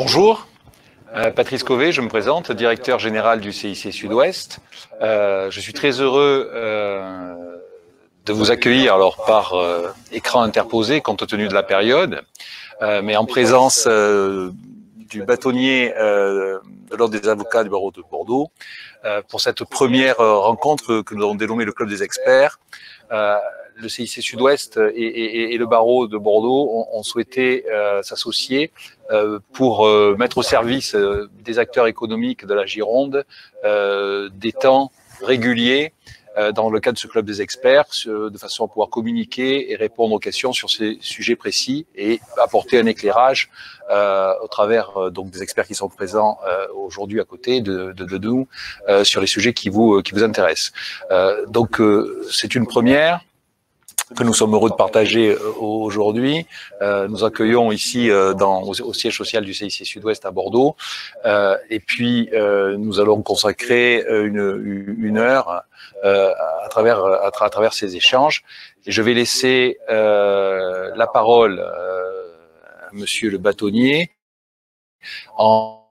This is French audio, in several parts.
Bonjour, Patrice Cauvet, je me présente, directeur général du CIC Sud-Ouest. Je suis très heureux de vous accueillir alors par écran interposé compte tenu de la période, mais en présence du bâtonnier de l'Ordre des avocats du barreau de Bordeaux pour cette première rencontre que nous avons dénommée le Club des experts. Le CIC Sud-Ouest et le barreau de Bordeaux ont souhaité s'associer pour mettre au service des acteurs économiques de la Gironde des temps réguliers dans le cadre de ce club des experts, de façon à pouvoir communiquer et répondre aux questions sur ces sujets précis et apporter un éclairage au travers donc des experts qui sont présents aujourd'hui à côté de nous sur les sujets qui vous intéressent. Donc c'est une première que nous sommes heureux de partager aujourd'hui. Nous accueillons ici au siège social du CIC Sud-Ouest à Bordeaux. Et puis, nous allons consacrer une heure à travers ces échanges. Et je vais laisser la parole à monsieur le bâtonnier en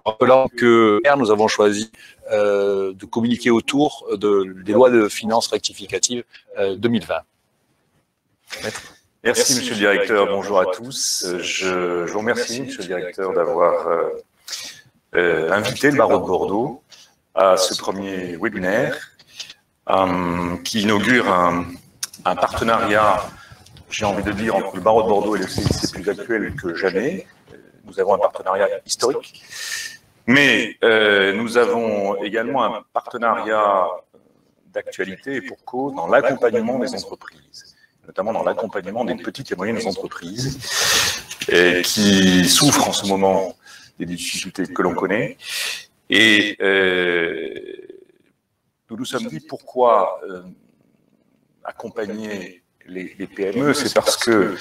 rappelant que nous avons choisi de communiquer autour des lois de finances rectificatives 2020. Merci, monsieur le directeur. Bonjour à tous. Je vous remercie, monsieur le directeur, d'avoir invité le barreau de Bordeaux à ce premier webinaire qui inaugure un partenariat, j'ai envie de dire, entre le barreau de Bordeaux et le CIC plus actuel que jamais. Nous avons un partenariat historique, mais nous avons également un partenariat d'actualité et pour cause dans l'accompagnement des entreprises, notamment dans l'accompagnement des petites et moyennes entreprises qui souffrent en ce moment des difficultés que l'on connaît. Et nous nous sommes dit pourquoi accompagner les PME, c'est parce que,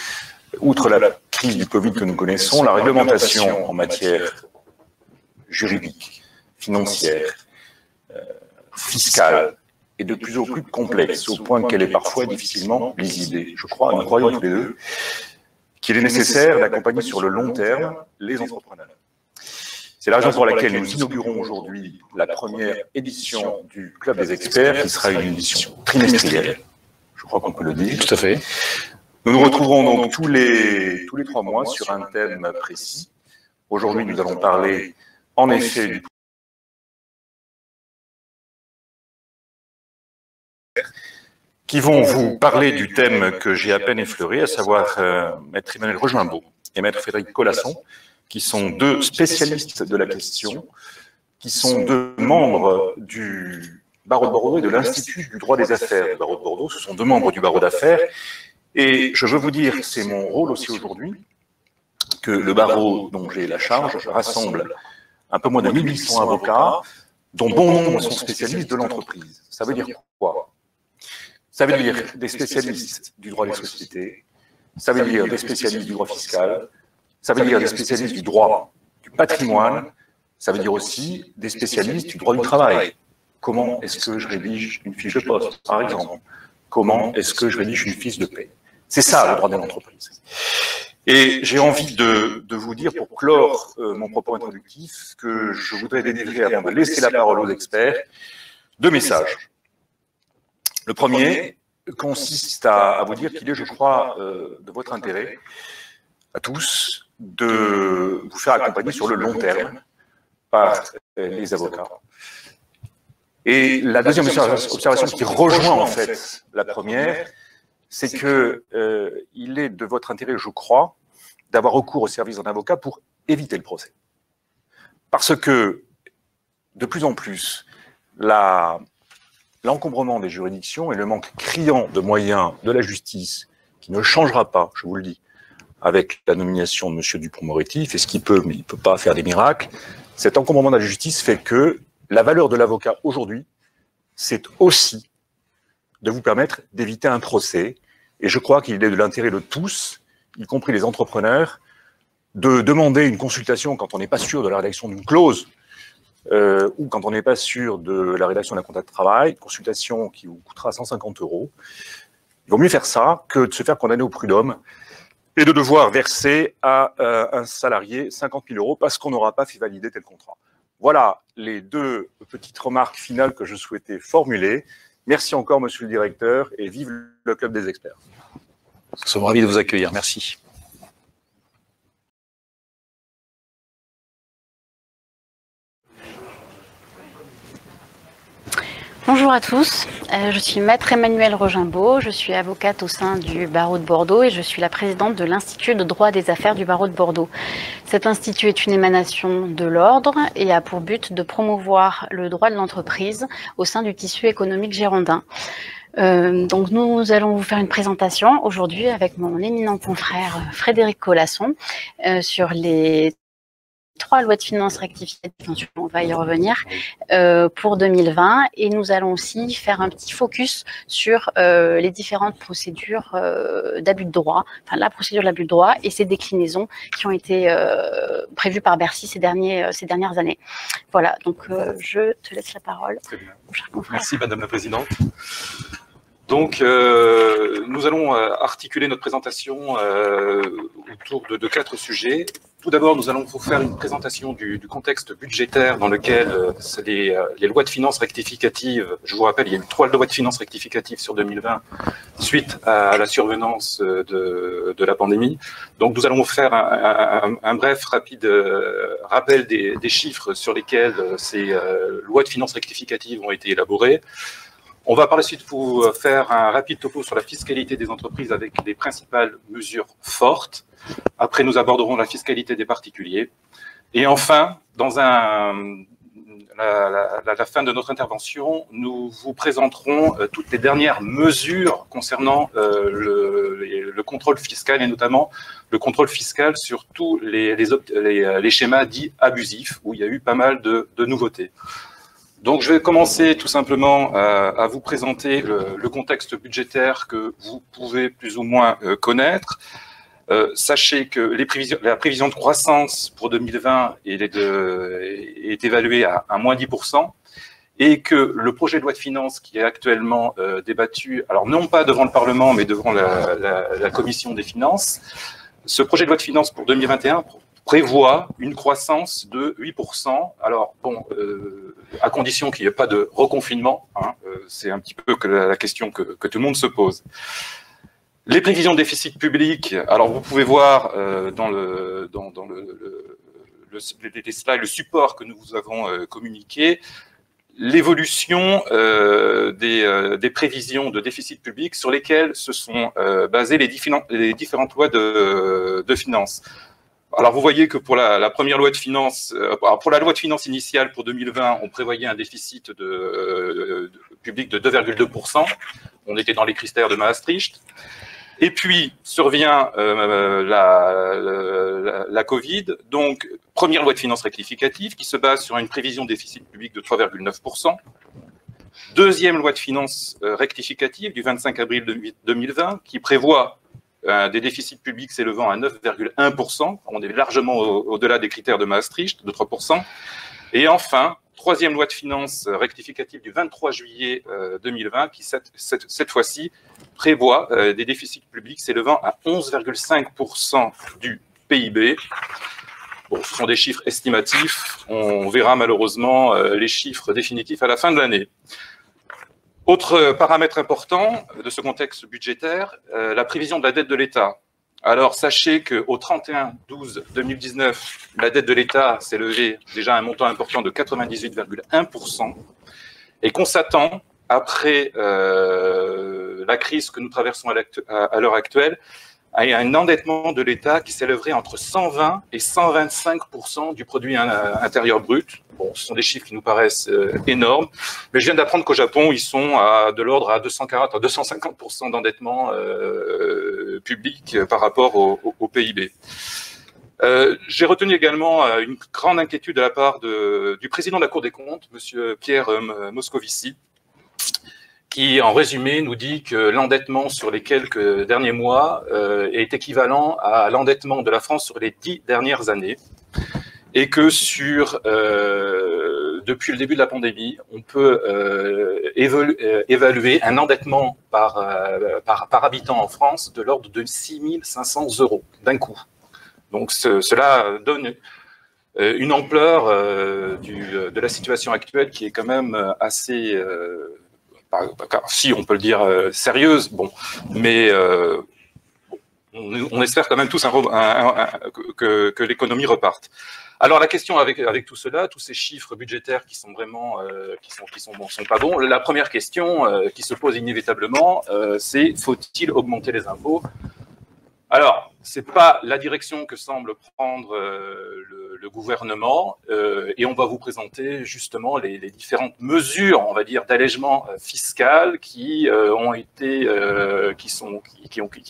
outre la crise du Covid que nous connaissons, la réglementation en matière juridique, financière, fiscale, est de plus en plus complexe, au point qu'elle est parfois difficilement lisible. Je crois, nous croyons tous les deux, qu'il est nécessaire d'accompagner sur le long terme les entrepreneurs. C'est la raison pour laquelle nous inaugurons aujourd'hui la première édition du Club des experts, qui sera une édition trimestrielle, je crois qu'on peut le dire. Tout à fait. Nous nous retrouverons donc tous les 3 mois sur un thème précis. Aujourd'hui, nous allons parler en effet du qui vont vous parler du thème que j'ai à peine effleuré, à savoir Maître Emmanuel Rejoimbault et Maître Frédéric Collasson, qui sont 2 spécialistes de la question, qui sont 2 membres du barreau de Bordeaux et de l'Institut du droit des affaires du barreau de Bordeaux. Ce sont 2 membres du barreau d'affaires. Et je veux vous dire, c'est mon rôle aussi aujourd'hui, que le barreau dont j'ai la charge rassemble un peu moins de 1800 avocats, dont bon nombre sont spécialistes de l'entreprise. Ça veut dire quoi ? Ça veut dire des spécialistes du droit des sociétés, ça veut dire des spécialistes du droit fiscal, ça veut dire des spécialistes du droit du patrimoine, ça veut dire aussi des spécialistes du droit du travail. Comment est-ce que je rédige une fiche de poste, par exemple? Comment est-ce que je rédige une fiche de paie? C'est ça le droit de l'entreprise. Et j'ai envie de vous dire, pour clore mon propos introductif, que je voudrais délivrer, avant de laisser la parole aux experts, 2 messages. Le premier consiste à vous dire qu'il est, je crois, de votre intérêt, à tous, de vous faire accompagner sur le long terme par les avocats. Et la deuxième observation qui rejoint en fait la première, c'est que il est de votre intérêt, je crois, d'avoir recours au service d'un avocat pour éviter le procès. Parce que, de plus en plus, l'encombrement des juridictions et le manque criant de moyens de la justice, qui ne changera pas, je vous le dis, avec la nomination de M. Dupond-Moretti, il fait ce qu'il peut, mais il ne peut pas faire des miracles. Cet encombrement de la justice fait que la valeur de l'avocat aujourd'hui, c'est aussi de vous permettre d'éviter un procès. Et je crois qu'il est de l'intérêt de tous, y compris les entrepreneurs, de demander une consultation quand on n'est pas sûr de la rédaction d'une clause, ou quand on n'est pas sûr de la rédaction d'un contrat de travail, consultation qui vous coûtera 150 €. Il vaut mieux faire ça que de se faire condamner au prud'homme et de devoir verser à un salarié 50 000 € parce qu'on n'aura pas fait valider tel contrat. Voilà les deux petites remarques finales que je souhaitais formuler. Merci encore, monsieur le directeur, et vive le Club des experts. Nous sommes ravis de vous accueillir. Merci. Bonjour à tous, je suis maître Emmanuelle Rogimbaud, je suis avocate au sein du barreau de Bordeaux et je suis la présidente de l'Institut de droit des affaires du barreau de Bordeaux. Cet institut est une émanation de l'ordre et a pour but de promouvoir le droit de l'entreprise au sein du tissu économique girondin. Donc nous allons vous faire une présentation aujourd'hui avec mon éminent confrère Frédéric Colasson sur les 3 lois de finances rectificatives, on va y revenir, pour 2020, et nous allons aussi faire un petit focus sur les différentes procédures d'abus de droit, enfin la procédure d'abus de droit et ses déclinaisons qui ont été prévues par Bercy ces dernières années. Voilà, donc je te laisse la parole. Très bien. Merci Madame la Présidente. Donc, nous allons articuler notre présentation autour de 4 sujets. Tout d'abord, nous allons vous faire une présentation du contexte budgétaire dans lequel les lois de finances rectificatives, je vous rappelle, il y a eu 3 lois de finances rectificatives sur 2020 suite à la survenance de la pandémie. Donc, nous allons vous faire un bref, rapide rappel des chiffres sur lesquels ces lois de finances rectificatives ont été élaborées. On va par la suite vous faire un rapide topo sur la fiscalité des entreprises avec les principales mesures fortes. Après, nous aborderons la fiscalité des particuliers. Et enfin, dans la fin de notre intervention, nous vous présenterons toutes les dernières mesures concernant le contrôle fiscal et notamment le contrôle fiscal sur tous les schémas dits abusifs où il y a eu pas mal de nouveautés. Donc, je vais commencer tout simplement à vous présenter le contexte budgétaire que vous pouvez plus ou moins connaître. Sachez que la prévision de croissance pour 2020 est évaluée à moins 10% et que le projet de loi de finances qui est actuellement débattu, alors non pas devant le Parlement, mais devant la Commission des finances, ce projet de loi de finances pour 2021 prévoit une croissance de 8%. Alors, bon, à condition qu'il n'y ait pas de reconfinement, hein, c'est un petit peu la question que tout le monde se pose. Les prévisions de déficit public, alors vous pouvez voir dans les slides, le support que nous vous avons communiqué, l'évolution des prévisions de déficit public sur lesquelles se sont basées les différentes lois de finances. Alors, vous voyez que pour la première loi de finances, pour la loi de finances initiale pour 2020, on prévoyait un déficit public de 2,2%. On était dans les critères de Maastricht. Et puis, survient la Covid. Donc, première loi de finances rectificative qui se base sur une prévision de déficit public de 3,9%. Deuxième loi de finances rectificative du 25 avril 2020 qui prévoit des déficits publics s'élevant à 9,1%. On est largement au-delà des critères de Maastricht, de 3%. Et enfin, troisième loi de finances rectificative du 23 juillet 2020, qui cette fois-ci prévoit des déficits publics s'élevant à 11,5% du PIB. Bon, ce sont des chiffres estimatifs. On verra malheureusement les chiffres définitifs à la fin de l'année. Autre paramètre important de ce contexte budgétaire, la prévision de la dette de l'État. Alors, sachez qu'au 31/12/2019, la dette de l'État s'est levée déjà à un montant important de 98,1%. Et qu'on s'attend, après la crise que nous traversons à l'heure actuelle, à un endettement de l'État qui s'élèverait entre 120 et 125% du produit intérieur brut. Bon, ce sont des chiffres qui nous paraissent énormes, mais je viens d'apprendre qu'au Japon, ils sont de l'ordre à 240 à 250% d'endettement public par rapport au PIB. J'ai retenu également une grande inquiétude de la part du président de la Cour des comptes, monsieur Pierre Moscovici, qui, en résumé, nous dit que l'endettement sur les quelques derniers mois est équivalent à l'endettement de la France sur les 10 dernières années, et que sur depuis le début de la pandémie, on peut évaluer un endettement par habitant en France de l'ordre de 6 500 € d'un coup. Donc cela donne une ampleur de la situation actuelle qui est quand même assez, si on peut le dire, sérieuse, bon, mais on espère quand même tous que l'économie reparte. Alors la question avec tout cela, tous ces chiffres budgétaires qui sont vraiment sont pas bons, la première question qui se pose inévitablement, c'est faut-il augmenter les impôts? Alors, c'est pas la direction que semble prendre le gouvernement, et on va vous présenter justement les différentes mesures, on va dire, d'allègement fiscal qui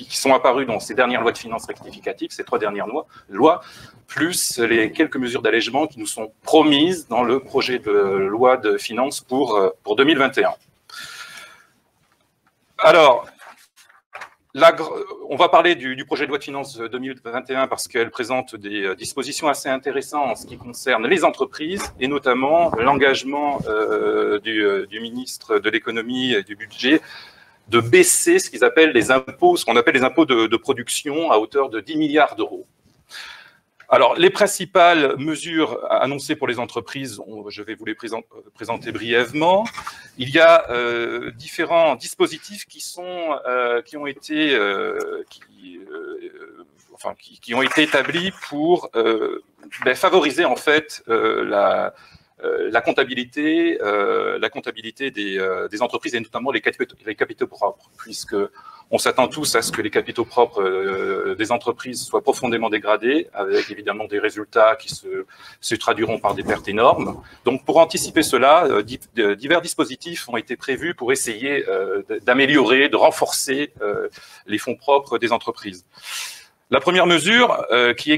sont apparues dans ces dernières lois de finances rectificatives, ces 3 dernières lois, plus les quelques mesures d'allègement qui nous sont promises dans le projet de loi de finances pour 2021. Alors, on va parler du projet de loi de finances 2021 parce qu'elle présente des dispositions assez intéressantes en ce qui concerne les entreprises et notamment l'engagement du ministre de l'économie et du budget de baisser ce qu'on appelle les impôts de production à hauteur de 10 milliards d'euros. Alors, les principales mesures annoncées pour les entreprises, je vais vous les présenter brièvement. Il y a différents dispositifs qui ont été établis pour favoriser en fait la comptabilité des entreprises et notamment les capitaux propres, puisque on s'attend tous à ce que les capitaux propres des entreprises soient profondément dégradés, avec évidemment des résultats qui se traduiront par des pertes énormes. Donc, pour anticiper cela, divers dispositifs ont été prévus pour essayer d'améliorer, de renforcer les fonds propres des entreprises. La première mesure qui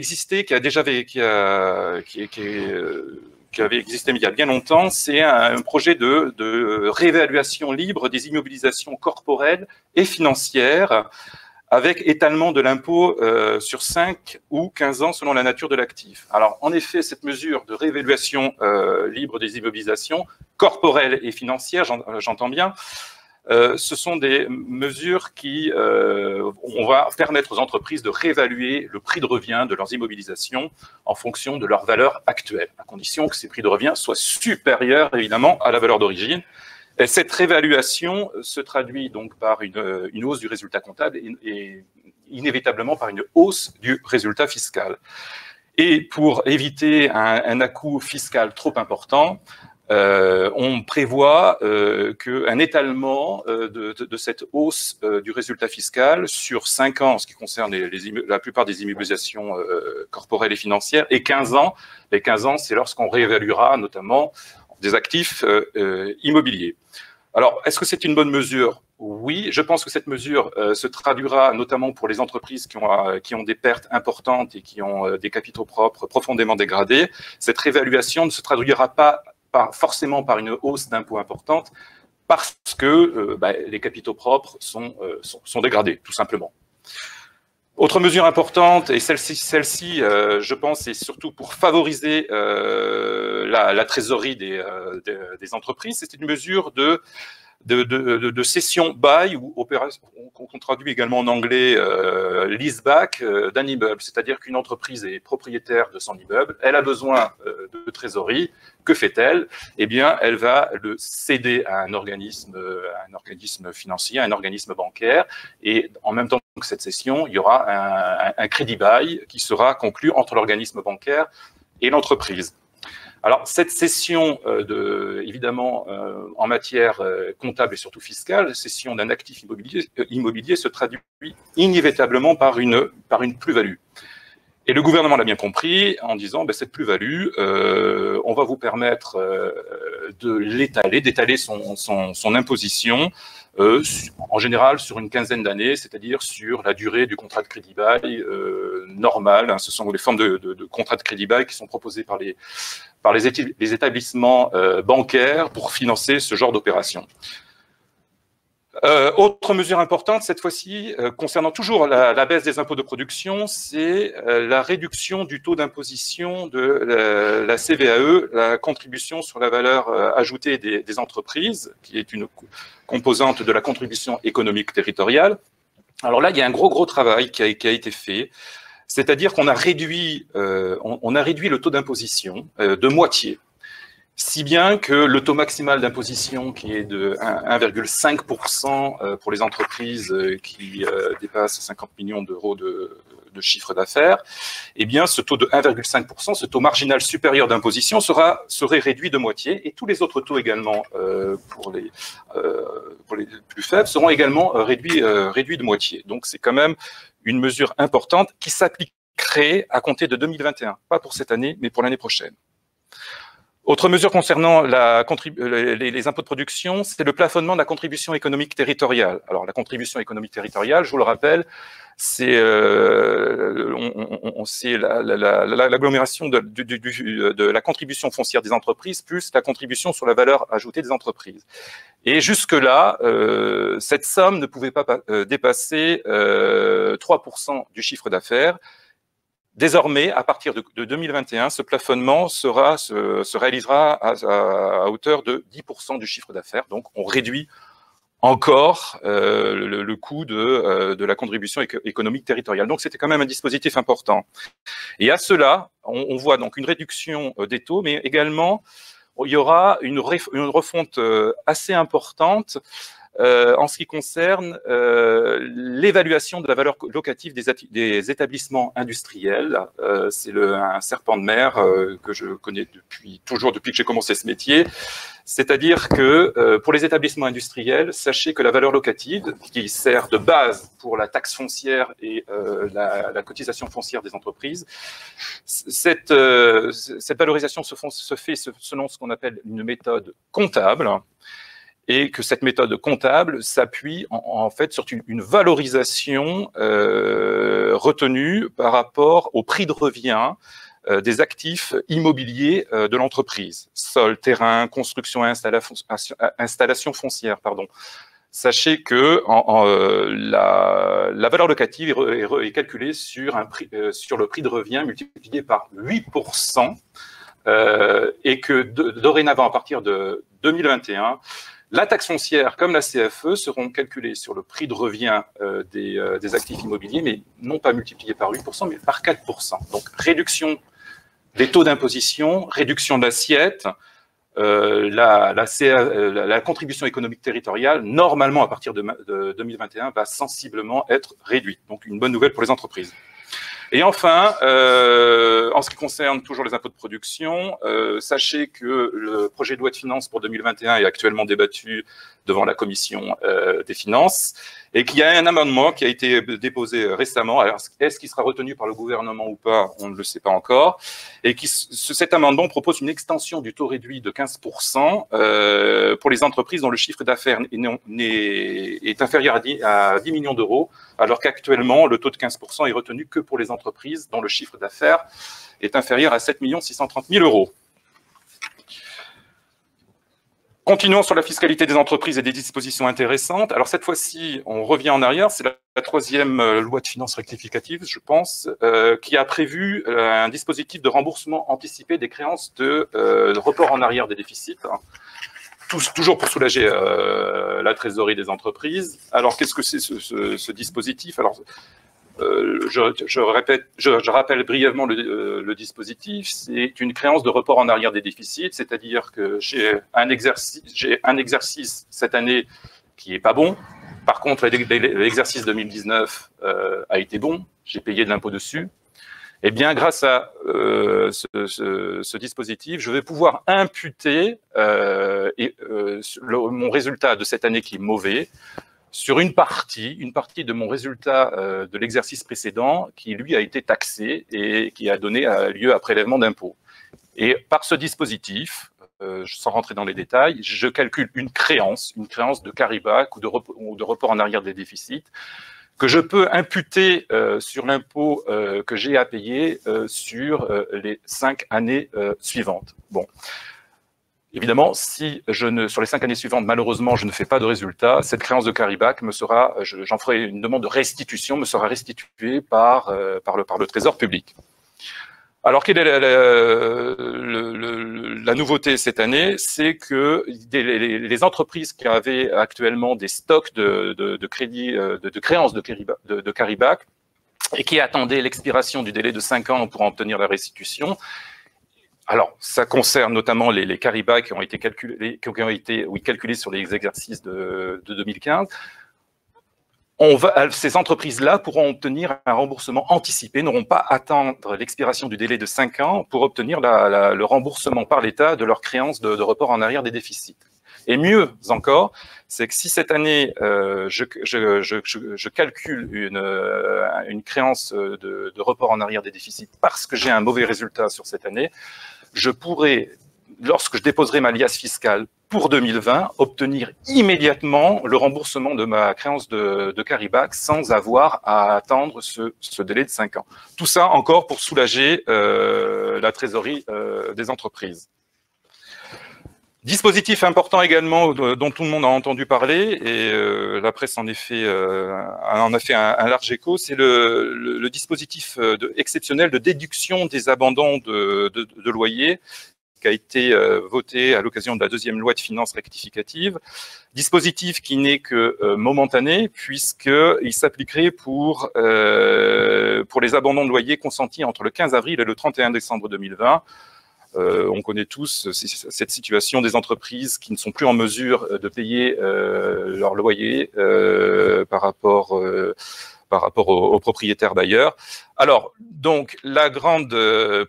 avait existé il y a bien longtemps, c'est un projet de réévaluation libre des immobilisations corporelles et financières avec étalement de l'impôt sur 5 ou 15 ans selon la nature de l'actif. Alors, en effet, cette mesure de réévaluation libre des immobilisations corporelles et financières, j'entends bien, ce sont des mesures qui va permettre aux entreprises de réévaluer le prix de revient de leurs immobilisations en fonction de leur valeur actuelle, à condition que ces prix de revient soient supérieurs évidemment à la valeur d'origine. Et cette réévaluation se traduit donc par une hausse du résultat comptable et inévitablement par une hausse du résultat fiscal. Et pour éviter un à-coup fiscal trop important, on prévoit qu'un étalement de cette hausse du résultat fiscal sur 5 ans, en ce qui concerne la plupart des immobilisations corporelles et financières, et 15 ans. Les 15 ans, c'est lorsqu'on réévaluera notamment des actifs immobiliers. Alors, est-ce que c'est une bonne mesure? Oui, je pense que cette mesure se traduira notamment pour les entreprises qui ont des pertes importantes et qui ont des capitaux propres profondément dégradés. Cette réévaluation ne se traduira pas forcément par une hausse d'impôts importante, parce que les capitaux propres sont dégradés, tout simplement. Autre mesure importante, et celle-ci, je pense, c'est surtout pour favoriser la trésorerie des entreprises, c'est une mesure de cession bail ou opération qu'on traduit également en anglais leaseback d'un immeuble, c'est-à-dire qu'une entreprise est propriétaire de son immeuble, elle a besoin de trésorerie, que fait-elle? Eh bien, elle va le céder à un organisme financier, à un organisme bancaire, et en même temps que cette cession, il y aura un crédit bail qui sera conclu entre l'organisme bancaire et l'entreprise. Alors, cette cession, évidemment, en matière comptable et surtout fiscale, cession d'un actif immobilier se traduit inévitablement par une plus-value. Et le gouvernement l'a bien compris en disant cette plus-value, on va vous permettre d'étaler son imposition en général sur une quinzaine d'années, c'est-à-dire sur la durée du contrat de crédit bail normal. Ce sont les formes de contrats de crédit bail qui sont proposées par les établissements bancaires pour financer ce genre d'opération. Autre mesure importante, cette fois-ci, concernant toujours la baisse des impôts de production, c'est la réduction du taux d'imposition de la CVAE, la contribution sur la valeur ajoutée des entreprises, qui est une composante de la contribution économique territoriale. Alors là, il y a un gros travail qui a été fait, c'est-à-dire qu'on a réduit, on a réduit le taux d'imposition de moitié. Si bien que le taux maximal d'imposition, qui est de 1,5% pour les entreprises qui dépassent 50 millions d'euros de chiffre d'affaires, eh bien, ce taux de 1,5%, ce taux marginal supérieur d'imposition serait réduit de moitié, et tous les autres taux également, pour les plus faibles, seront également réduits de moitié. Donc, c'est quand même une mesure importante qui s'appliquerait à compter de 2021, pas pour cette année, mais pour l'année prochaine. Autre mesure concernant les impôts de production, c'est le plafonnement de la contribution économique territoriale. Alors, la contribution économique territoriale, je vous le rappelle, c'est l'agglomération de la contribution foncière des entreprises plus la contribution sur la valeur ajoutée des entreprises. Et jusque-là, cette somme ne pouvait pas dépasser 3% du chiffre d'affaires. Désormais, à partir de 2021, ce plafonnement se réalisera à hauteur de 10% du chiffre d'affaires. Donc, on réduit encore le coût de la contribution économique territoriale. Donc, c'était quand même un dispositif important. Et à cela, on voit donc une réduction des taux, mais également, il y aura une refonte assez importante en ce qui concerne l'évaluation de la valeur locative des établissements industriels. C'est un serpent de mer que je connais depuis que j'ai commencé ce métier. C'est-à-dire que pour les établissements industriels, sachez que la valeur locative, qui sert de base pour la taxe foncière et la cotisation foncière des entreprises, cette valorisation se fait selon ce qu'on appelle une méthode comptable, et que cette méthode comptable s'appuie en fait sur une valorisation retenue par rapport au prix de revient des actifs immobiliers de l'entreprise, sol, terrain, construction et installation foncière, pardon. Sachez que la valeur locative est calculée sur le prix de revient multiplié par 8%, et que dorénavant, à partir de 2021, la taxe foncière comme la CFE seront calculées sur le prix de revient des actifs immobiliers, mais non pas multiplié par 8%, mais par 4%. Donc, réduction des taux d'imposition, réduction de l'assiette, la contribution économique territoriale, normalement, à partir de 2021, va sensiblement être réduite. Donc, une bonne nouvelle pour les entreprises. Et enfin, en ce qui concerne toujours les impôts de production, sachez que le projet de loi de finances pour 2021 est actuellement débattu devant la commission des finances et qu'il y a un amendement qui a été déposé récemment. Alors, est-ce qu'il sera retenu par le gouvernement ou pas? On ne le sait pas encore. Et cet amendement propose une extension du taux réduit de 15% pour les entreprises dont le chiffre d'affaires est inférieur à 10 millions d'euros, alors qu'actuellement, le taux de 15% est retenu que pour les entreprises dont le chiffre d'affaires est inférieur à 7 630 000 euros. Continuons sur la fiscalité des entreprises et des dispositions intéressantes. Alors cette fois-ci, on revient en arrière. C'est la troisième loi de finances rectificative, je pense, qui a prévu un dispositif de remboursement anticipé des créances de report en arrière des déficits. Toujours pour soulager la trésorerie des entreprises. Alors qu'est-ce que c'est ce dispositif? Alors, je rappelle brièvement le dispositif. C'est une créance de report en arrière des déficits, c'est-à-dire que j'ai un exercice cette année qui est pas bon. Par contre, l'exercice 2019 a été bon. J'ai payé de l'impôt dessus. Eh bien, grâce à ce dispositif, je vais pouvoir imputer mon résultat de cette année qui est mauvais sur une partie de mon résultat de l'exercice précédent qui, lui, a été taxé et qui a donné lieu à prélèvement d'impôt. Et par ce dispositif, sans rentrer dans les détails, je calcule une créance de carry-back ou de report en arrière des déficits que je peux imputer sur l'impôt que j'ai à payer sur les 5 années suivantes. Bon. Évidemment, si sur les 5 années suivantes, malheureusement, je ne fais pas de résultat, cette créance de carry-back j'en ferai une demande de restitution, me sera restituée par le Trésor public. Alors, quelle est la nouveauté cette année? C'est que les entreprises qui avaient actuellement des stocks de crédits, de créances de carry-back et qui attendaient l'expiration du délai de 5 ans pour obtenir la restitution. Alors, ça concerne notamment les carry-back qui ont été calculés sur les exercices de 2015. Ces entreprises-là pourront obtenir un remboursement anticipé, n'auront pas à attendre l'expiration du délai de 5 ans pour obtenir le remboursement par l'État de leurs créances de report en arrière des déficits. Et mieux encore, c'est que si cette année, je calcule une créance de report en arrière des déficits parce que j'ai un mauvais résultat sur cette année, je pourrais, lorsque je déposerai ma liasse fiscale pour 2020, obtenir immédiatement le remboursement de ma créance de carry-back sans avoir à attendre ce délai de 5 ans. Tout ça encore pour soulager la trésorerie des entreprises. Dispositif important également dont tout le monde a entendu parler, et la presse en a fait un large écho, c'est le dispositif exceptionnel de déduction des abandons de loyer qui a été voté à l'occasion de la deuxième loi de finances rectificative. Dispositif qui n'est que momentané, puisqu'il s'appliquerait pour les abandons de loyer consentis entre le 15 avril et le 31 décembre 2020. On connaît tous cette situation des entreprises qui ne sont plus en mesure de payer leur loyer par rapport aux propriétaires bailleurs. Alors, donc,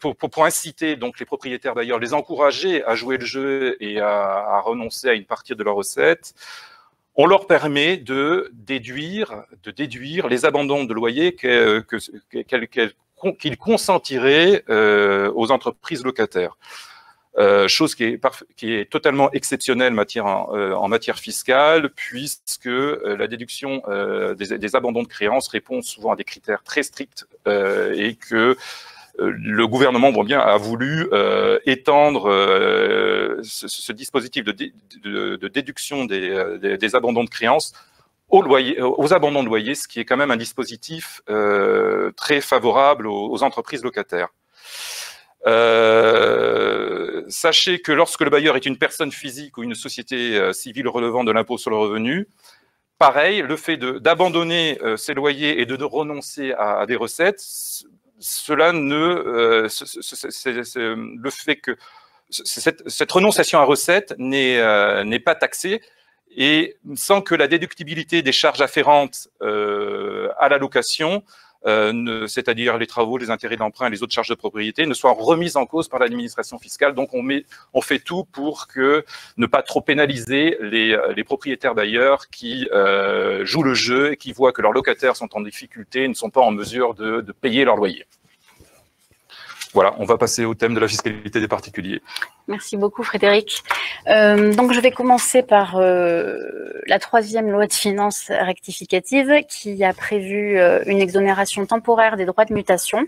pour inciter donc les propriétaires bailleurs, les encourager à jouer le jeu et à renoncer à une partie de leurs recettes, on leur permet de déduire les abandons de loyer qu'ils consentiraient aux entreprises locataires. Chose qui est totalement exceptionnelle en matière fiscale, puisque la déduction des abandons de créances répond souvent à des critères très stricts et que le gouvernement a voulu étendre ce dispositif de déduction des abandons de créances aux abandons de loyer, ce qui est quand même un dispositif très favorable aux entreprises locataires. Sachez que lorsque le bailleur est une personne physique ou une société civile relevant de l'impôt sur le revenu, pareil, le fait d'abandonner ses loyers et de renoncer à des recettes, le fait que cette renonciation à recettes n'est pas taxée, et sans que la déductibilité des charges afférentes à la location, c'est-à-dire les travaux, les intérêts d'emprunt et les autres charges de propriété, ne soient remises en cause par l'administration fiscale. Donc on fait tout pour ne pas trop pénaliser les propriétaires bailleurs qui jouent le jeu et qui voient que leurs locataires sont en difficulté et ne sont pas en mesure de payer leur loyer. Voilà, on va passer au thème de la fiscalité des particuliers. Merci beaucoup Frédéric. Donc je vais commencer par la troisième loi de finances rectificative qui a prévu une exonération temporaire des droits de mutation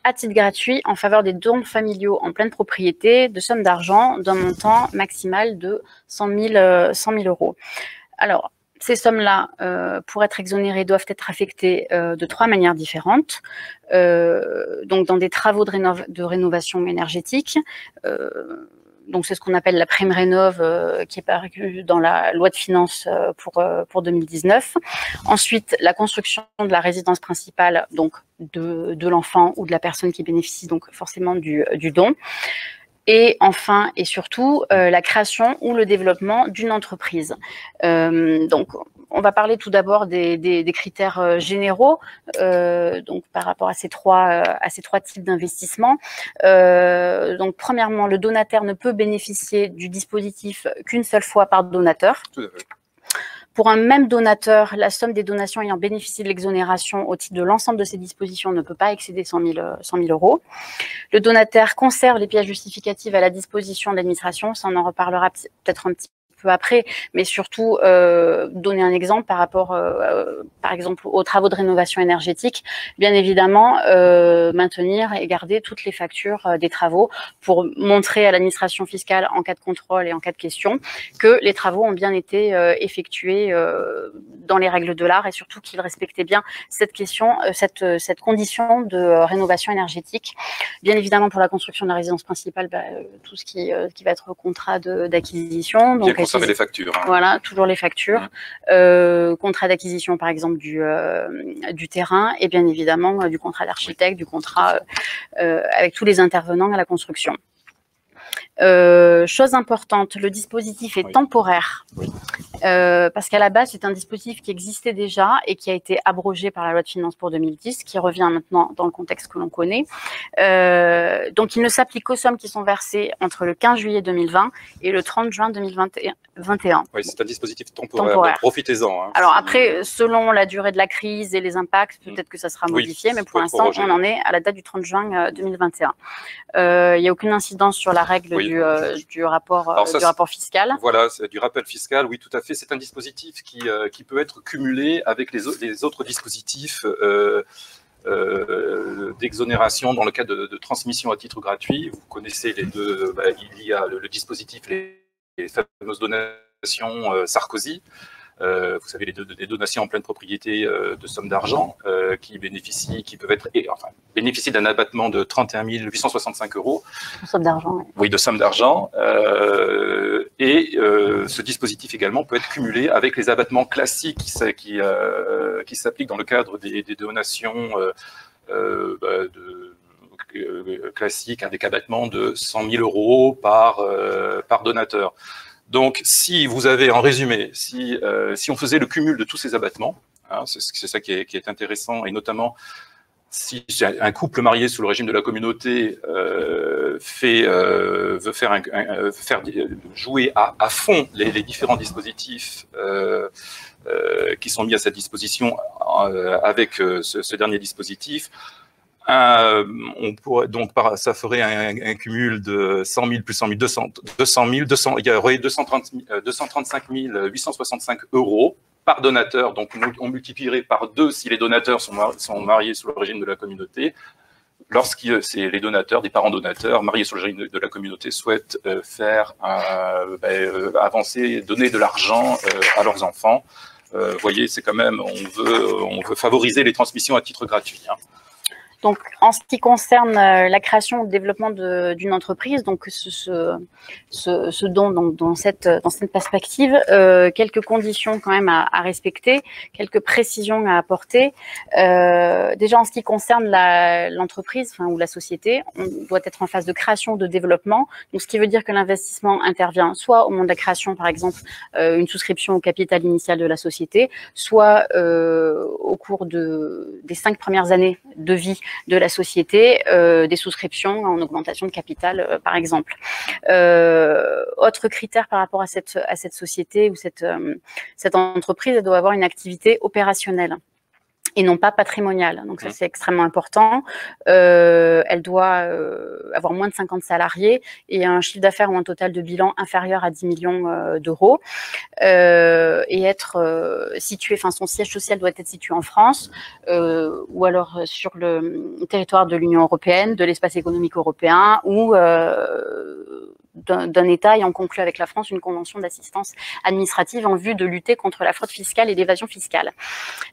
à titre gratuit en faveur des dons familiaux en pleine propriété de sommes d'argent d'un montant maximal de 100 000 euros. Alors, ces sommes-là, pour être exonérées, doivent être affectées de 3 manières différentes. Donc, dans des travaux de rénovation énergétique. Donc, c'est ce qu'on appelle la prime rénov qui est parue dans la loi de finances pour 2019. Ensuite, la construction de la résidence principale, donc de l'enfant ou de la personne qui bénéficie donc forcément du don. Et enfin et surtout, la création ou le développement d'une entreprise. Donc, on va parler tout d'abord des critères généraux, donc par rapport à ces trois types d'investissements. Donc, premièrement, le donataire ne peut bénéficier du dispositif qu'une seule fois par donateur. Tout à fait. Pour un même donateur, la somme des donations ayant bénéficié de l'exonération au titre de l'ensemble de ces dispositions ne peut pas excéder 100 000 euros. Le donataire conserve les pièces justificatives à la disposition de l'administration, ça on en reparlera peut-être un petit peu après, mais surtout donner un exemple par rapport, par exemple, aux travaux de rénovation énergétique. Bien évidemment, maintenir et garder toutes les factures des travaux pour montrer à l'administration fiscale en cas de contrôle et en cas de question que les travaux ont bien été effectués dans les règles de l'art et surtout qu'ils respectaient bien cette question, cette condition de rénovation énergétique. Bien évidemment, pour la construction de la résidence principale, tout ce qui va être contrat d'acquisition. Bien conserver les factures. Hein. Voilà, toujours les factures. Contrat d'acquisition, par exemple, du terrain et bien évidemment du contrat d'architecte, du contrat avec tous les intervenants à la construction. Chose importante, le dispositif est temporaire. Parce qu'à la base, c'est un dispositif qui existait déjà et qui a été abrogé par la loi de finances pour 2010, qui revient maintenant dans le contexte que l'on connaît. Donc, il ne s'applique qu'aux sommes qui sont versées entre le 15 juillet 2020 et le 30 juin 2021. Oui, c'est un dispositif temporaire. Profitez-en. Hein. Alors après, selon la durée de la crise et les impacts, peut-être que ça sera modifié, mais pour l'instant, on en est à la date du 30 juin 2021. Il n'y a aucune incidence sur la règle du rapport fiscal. Voilà, du rappel fiscal, oui, tout à fait. C'est un dispositif qui peut être cumulé avec les autres dispositifs d'exonération dans le cas de transmission à titre gratuit. Vous connaissez les deux. Il y a le dispositif, les fameuses donations Sarkozy. Vous savez, les donations en pleine propriété de sommes d'argent qui bénéficient d'un abattement de 31 865 €. De sommes d'argent, oui. Oui, de sommes d'argent. Ce dispositif également peut être cumulé avec les abattements classiques qui s'appliquent dans le cadre des donations classiques, avec abattement de 100 000 € par donateur. Donc, si vous avez, en résumé, si on faisait le cumul de tous ces abattements, hein, c'est ça qui est intéressant, et notamment si un couple marié sous le régime de la communauté veut faire jouer à fond les différents dispositifs qui sont mis à sa disposition avec ce dernier dispositif, on pourrait, donc ça ferait un cumul de 100 000 plus 100 000, 200 000, il y aurait 235 865 € par donateur. Donc on multiplierait par 2 si les donateurs sont mariés sous le régime de la communauté. Lorsque c'est les donateurs, des parents donateurs mariés sous le régime de la communauté souhaitent faire avancer, donner de l'argent à leurs enfants. Vous voyez, c'est quand même, on veut favoriser les transmissions à titre gratuit. Hein. Donc, en ce qui concerne la création ou le développement d'une entreprise, donc dans cette perspective, quelques conditions quand même à respecter, quelques précisions à apporter. Déjà, en ce qui concerne l'entreprise ou la société, on doit être en phase de création ou de développement. Donc, ce qui veut dire que l'investissement intervient soit au moment de la création, par exemple, une souscription au capital initial de la société, soit au cours des 5 premières années de vie de la société, des souscriptions en augmentation de capital, par exemple. Autre critère par rapport à cette société ou cette entreprise, elle doit avoir une activité opérationnelle et non pas patrimoniale. Donc ça, c'est extrêmement important. Elle doit avoir moins de 50 salariés et un chiffre d'affaires ou un total de bilan inférieur à 10 millions d'euros et être situé, son siège social doit être situé en France ou alors sur le territoire de l'Union européenne, de l'espace économique européen ou d'un État ayant conclu avec la France une convention d'assistance administrative en vue de lutter contre la fraude fiscale et l'évasion fiscale.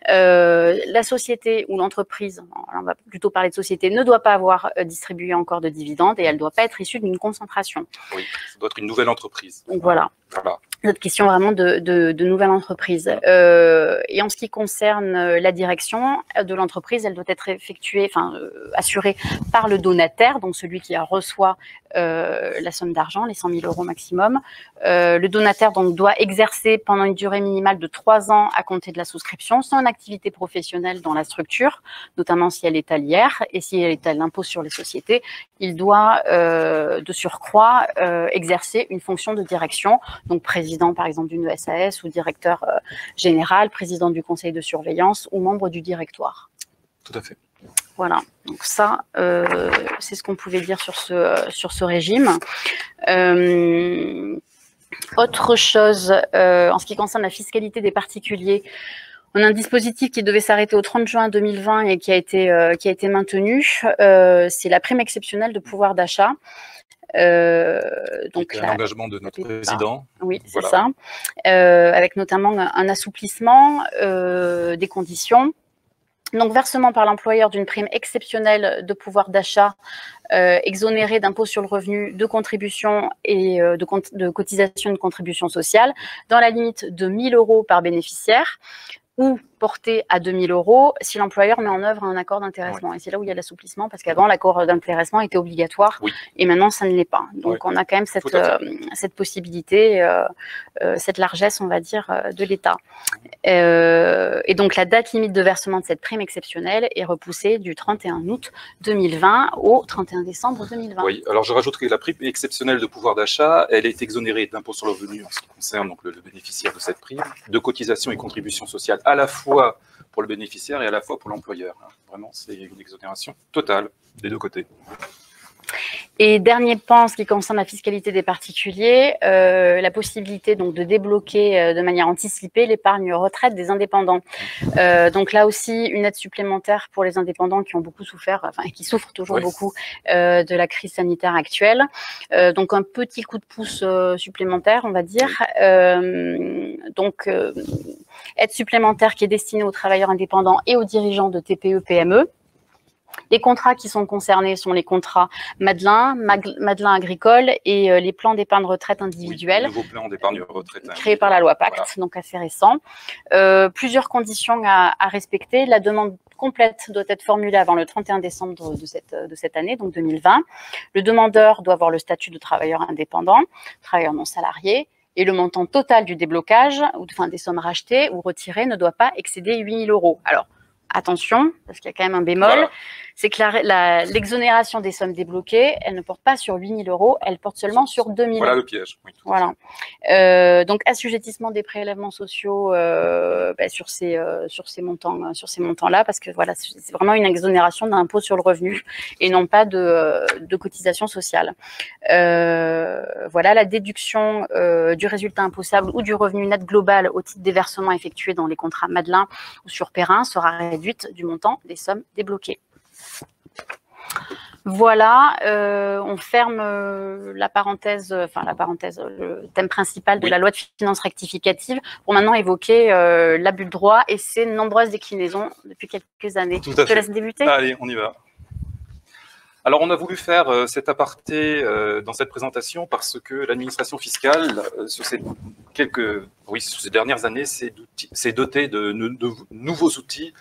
La société ou l'entreprise, on va plutôt parler de société, ne doit pas avoir distribué encore de dividendes et elle ne doit pas être issue d'une concentration. Oui, ça doit être une nouvelle entreprise. Donc voilà. Notre question vraiment de nouvelle entreprise. Et en ce qui concerne la direction de l'entreprise, elle doit être effectuée, assurée par le donataire, donc celui qui reçoit la somme d'argent, les 100 000 € maximum. Le donataire donc doit exercer pendant une durée minimale de 3 ans à compter de la souscription son activité professionnelle dans la structure, notamment si elle est à l'IR et si elle est à l'impôt sur les sociétés. Il doit de surcroît exercer une fonction de direction, donc président par exemple d'une SAS ou directeur général, président du conseil de surveillance ou membre du directoire. Tout à fait. Voilà, donc ça, c'est ce qu'on pouvait dire sur ce régime. Autre chose, en ce qui concerne la fiscalité des particuliers, on a un dispositif qui devait s'arrêter au 30 juin 2020 et qui a été maintenu. C'est la prime exceptionnelle de pouvoir d'achat. Donc l'engagement de notre président. Oui, c'est ça. Avec notamment un assouplissement des conditions. Donc, versement par l'employeur d'une prime exceptionnelle de pouvoir d'achat exonérée d'impôt sur le revenu, de contribution et de cotisation de contribution sociale dans la limite de 1 000 € par bénéficiaire, ou porté à 2 000 € si l'employeur met en œuvre un accord d'intéressement. Oui. Et c'est là où il y a l'assouplissement, parce qu'avant, l'accord d'intéressement était obligatoire, oui, et maintenant, ça ne l'est pas. Donc, oui, on a quand même cette possibilité, cette largesse, on va dire, de l'État. Et donc, la date limite de versement de cette prime exceptionnelle est repoussée du 31 août 2020 au 31 décembre 2020. Oui, alors je rajoute que la prime exceptionnelle de pouvoir d'achat, elle est exonérée d'impôt sur le revenu en ce qui concerne donc, le bénéficiaire de cette prime, de cotisation et contribution sociale à la fois pour le bénéficiaire et à la fois pour l'employeur. Vraiment, c'est une exonération totale des deux côtés. Et dernier point, en ce qui concerne la fiscalité des particuliers, la possibilité donc de débloquer de manière anticipée l'épargne retraite des indépendants. Donc là aussi, une aide supplémentaire pour les indépendants qui ont beaucoup souffert, enfin qui souffrent toujours beaucoup de la crise sanitaire actuelle. Donc un petit coup de pouce supplémentaire, on va dire. Donc aide supplémentaire qui est destinée aux travailleurs indépendants et aux dirigeants de TPE-PME. Les contrats qui sont concernés sont les contrats Madelin agricole et les plans d'épargne retraite individuels. Oui, nouveau plan d'épargne retraite créé par la loi Pacte, voilà, donc assez récent. Plusieurs conditions à respecter. La demande complète doit être formulée avant le 31 décembre de cette année, donc 2020. Le demandeur doit avoir le statut de travailleur indépendant, travailleur non salarié, et le montant total du déblocage, enfin des sommes rachetées ou retirées, ne doit pas excéder 8 000 €. Alors, attention, parce qu'il y a quand même un bémol, voilà, c'est que l'exonération des sommes débloquées, elle ne porte pas sur 8 000 €, elle porte seulement sur 2 000 €. Voilà le piège. Oui, voilà. Donc, assujettissement des prélèvements sociaux sur ces montants-là, parce que voilà, c'est vraiment une exonération d'impôt sur le revenu et non pas de cotisation sociale. Voilà, la déduction du résultat imposable ou du revenu net global au titre des versements effectués dans les contrats Madelin ou sur Perrin sera réduite du montant des sommes débloquées. Voilà, on ferme la parenthèse, le thème principal de la loi de finances rectificative pour maintenant évoquer l'abus de droit et ses nombreuses déclinaisons depuis quelques années. Tout à fait. Je te laisse débuter. Allez, on y va. Alors, on a voulu faire cet aparté dans cette présentation parce que l'administration fiscale, sur ces dernières années, s'est dotée de nouveaux outils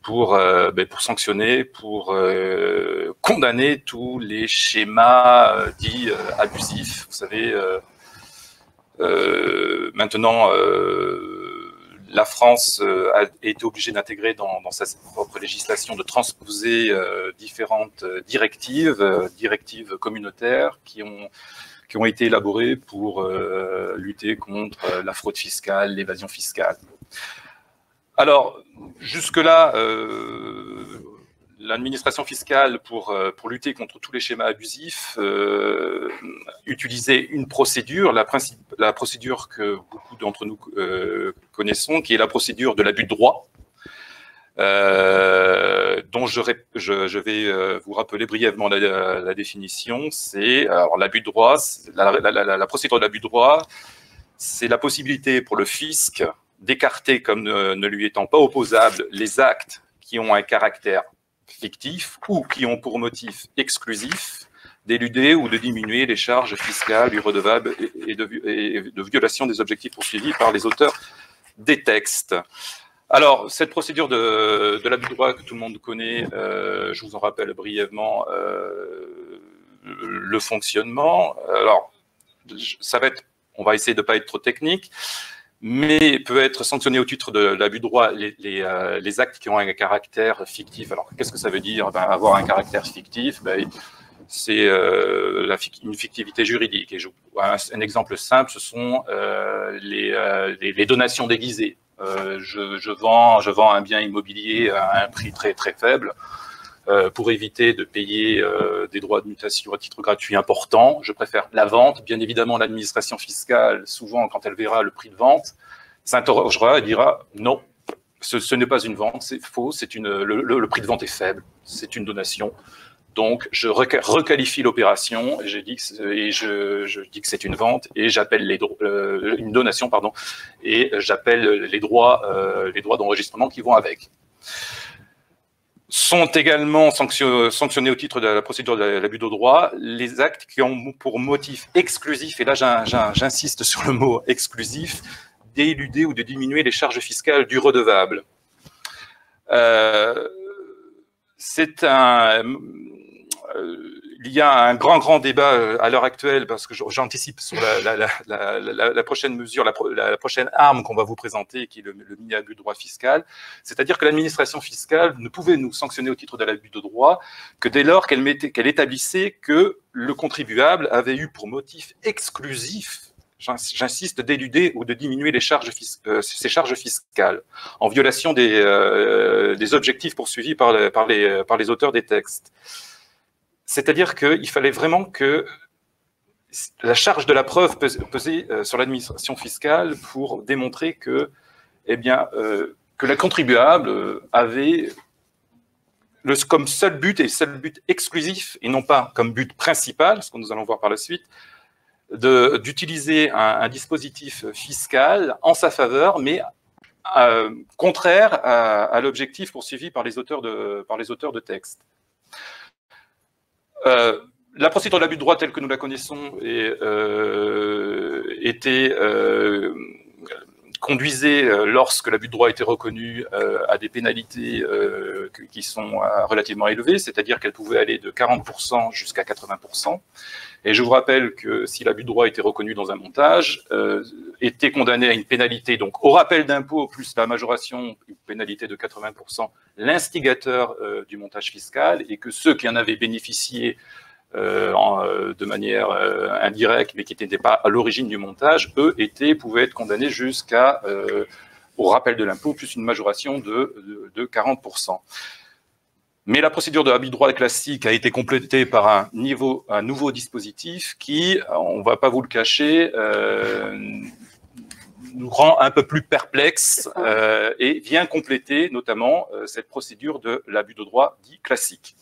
pour sanctionner, pour condamner tous les schémas dits abusifs. Vous savez, maintenant, la France a été obligée d'intégrer dans sa propre législation, de transposer différentes directives communautaires qui ont été élaborées pour lutter contre la fraude fiscale, l'évasion fiscale. Alors, jusque-là, l'administration fiscale, pour lutter contre tous les schémas abusifs, utilisait une procédure, la procédure que beaucoup d'entre nous connaissons, qui est la procédure de l'abus de droit, dont je vais vous rappeler brièvement la définition. C'est l'abus de droit, la procédure de l'abus de droit, c'est la possibilité pour le fisc d'écarter comme ne lui étant pas opposables les actes qui ont un caractère fictif ou qui ont pour motif exclusif d'éluder ou de diminuer les charges fiscales lui redevables et de violation des objectifs poursuivis par les auteurs des textes. Alors, cette procédure de l'abus de droit que tout le monde connaît, je vous en rappelle brièvement le fonctionnement. Alors, on va essayer de ne pas être trop technique, mais peut être sanctionné au titre de l'abus de droit les actes qui ont un caractère fictif. Alors, qu'est-ce que ça veut dire? Avoir un caractère fictif, c'est une fictivité juridique. Et un exemple simple, ce sont les donations déguisées. Je vends un bien immobilier à un prix très très faible. pour éviter de payer des droits de mutation à titre gratuit importants. Je préfère la vente. Bien évidemment, l'administration fiscale, souvent, quand elle verra le prix de vente, s'interrogera et dira non, ce n'est pas une vente, c'est faux, le prix de vente est faible, c'est une donation. Donc, je requalifie l'opération et je dis que c'est une vente et j'appelle une donation, pardon, et j'appelle les droits d'enregistrement qui vont avec. Sont également sanctionnés au titre de la procédure de l'abus de droit les actes qui ont pour motif exclusif, et là j'insiste sur le mot exclusif, d'éluder ou de diminuer les charges fiscales du redevable. Il y a un grand débat à l'heure actuelle, parce que j'anticipe sur la prochaine mesure, la prochaine arme qu'on va vous présenter, qui est le mini-abus de droit fiscal. C'est-à-dire que l'administration fiscale ne pouvait nous sanctionner au titre de l'abus de droit que dès lors qu'elle établissait que le contribuable avait eu pour motif exclusif, j'insiste, d'éluder ou de diminuer ses charges fiscales, en violation des objectifs poursuivis par les auteurs des textes. C'est-à-dire qu'il fallait vraiment que la charge de la preuve pesait sur l'administration fiscale pour démontrer que la contribuable avait comme seul but exclusif, et non pas comme but principal, ce que nous allons voir par la suite, d'utiliser un dispositif fiscal en sa faveur, mais contraire à l'objectif poursuivi par les auteurs de textes. La procédure de l'abus de droit telle que nous la connaissons conduisait, lorsque l'abus de droit était reconnu, à des pénalités qui sont relativement élevées, c'est-à-dire qu'elles pouvaient aller de 40% jusqu'à 80%. Et je vous rappelle que si l'abus de droit était reconnu dans un montage, était condamné à une pénalité, donc au rappel d'impôt plus la majoration, une pénalité de 80%, l'instigateur du montage fiscal, et que ceux qui en avaient bénéficié de manière indirecte, mais qui n'étaient pas à l'origine du montage, eux pouvaient être condamnés au rappel de l'impôt plus une majoration de 40%. Mais la procédure de l'abus de droit classique a été complétée par un nouveau dispositif qui, on ne va pas vous le cacher, nous rend un peu plus perplexes et vient compléter notamment cette procédure de l'abus de droit dit classique.